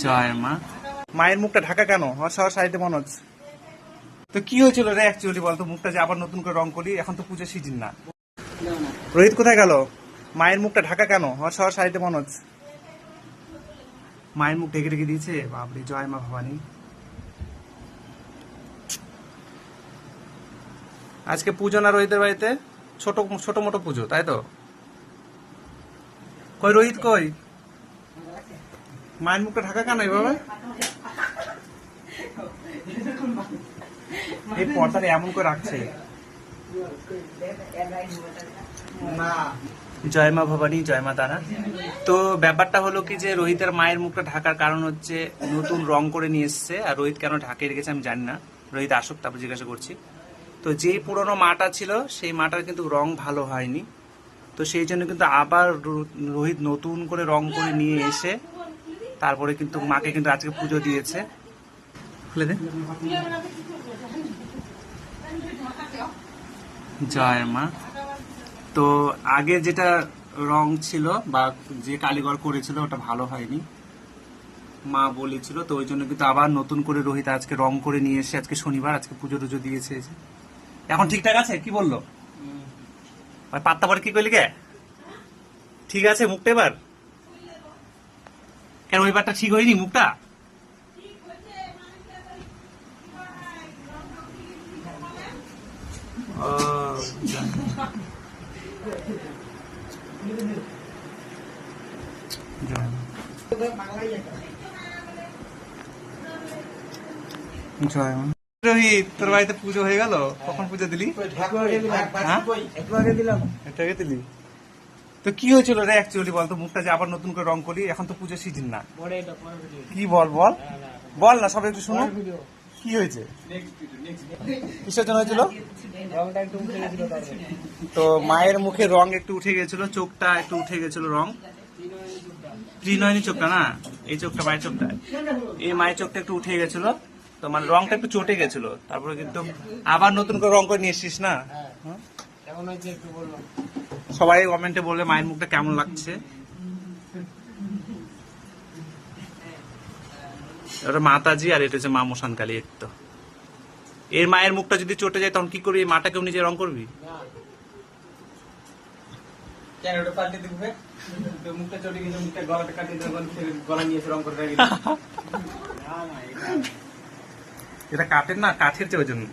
জয় মা। মায়ের মুখটা ঢাকা কেন? সবার সাইডে মনে হচ্ছে। তো কি হয়েছিল রে অ্যাকচুয়ালি বলতো? মুখটা যে আবার নতুন করে রং করি, এখন তো পুজোর সিজন না। রোহিত কোথায় গেল? মায়ের মুখটা ঢাকা কেন? সবার সাইডে মনে হচ্ছে। মায়ের মুখ ঢেকে ঢেকে দিয়েছে। বাপরে, জয় মা ভবানী। আজকে পুজো না রোহিতের বাড়িতে? ছোট ছোট মোটো পুজো, তাই তো? কই রোহিত কই? মায়ের মুখটা ঢাকা কেন এইভাবে? এই পর্দাটা এমন করে রাখছে। জয় মা ভবানী, জয় মা তারা। তো ব্যাপারটা হলো কি যে রোহিতের মায়ের মুখটা ঢাকার কারণ হচ্ছে নতুন রং করে নিয়ে এসছে। আর রোহিত কেন ঢাকে রেখেছে আমি জানি না। রোহিত আসুক, তারপর জিজ্ঞাসা করছি। তো যেই পুরোনো মাটা ছিল সেই মাটার কিন্তু রং ভালো হয়নি। তো সেই জন্য কিন্তু আবার রোহিত নতুন করে রং করে নিয়ে এসে তারপরে কিন্তু মাকে কিন্তু আজকে পুজো দিয়েছে। খুলে দে। জয় মা। তো আগে যেটা রং ছিল বা যে কালীঘর করেছিল ওটা ভালো হয়নি, মা বলেছিল। তো ওই জন্য কিন্তু আবার নতুন করে রোহিত আজকে রং করে নিয়ে এসে আজকে শনিবার, আজকে পুজো টুজো দিয়েছে। এখন ঠিকঠাক আছে? কি বললো পাত্তা পরে? কি করলি কে? ঠিক আছে মুখটা এবার? কেন ওই বারটা ঠিক হয়নি মুখটা? রোহিত, তোর বাড়িতে পুজো হয়ে গেল? কখন পুজো দিলি? এটাকে দিলি? তো কি হয়েছিল রে অ্যাকচুয়ালি বলতো? মুখটা যে আবার নতুন করে রং করি, এখন তো পুজোর সিজন না। কি বল বল বল না, সবাই একটু শুনো। কি হয়েছে? কিসের জন্য হয়েছিল? তো মায়ের মুখে রং একটু উঠে গেছিল, চোখটা একটু উঠে গেছিল রং। ত্রিনয়নী চোখটা না, এই চোখটা, মায়ের চোখটা, এই মায়ের চোখটা একটু উঠে গেছিল। তো মানে রংটা একটু চটে গেছিল। তারপরে কিন্তু আবার নতুন করে রং করে নিয়ে এসছিস না? সবাই কমেন্টে বলবে মায়ের মুখটা কেমন লাগছে। এটা মাতাজি আর এটা হচ্ছে মা মশান কালী। তো এর মায়ের মুখটা যদি চটে যায় তখন কি করবি? মাটাকেও নিজে রং করবি? এটা কাঠের না, কাঠের চেয়ে ওই জন্য।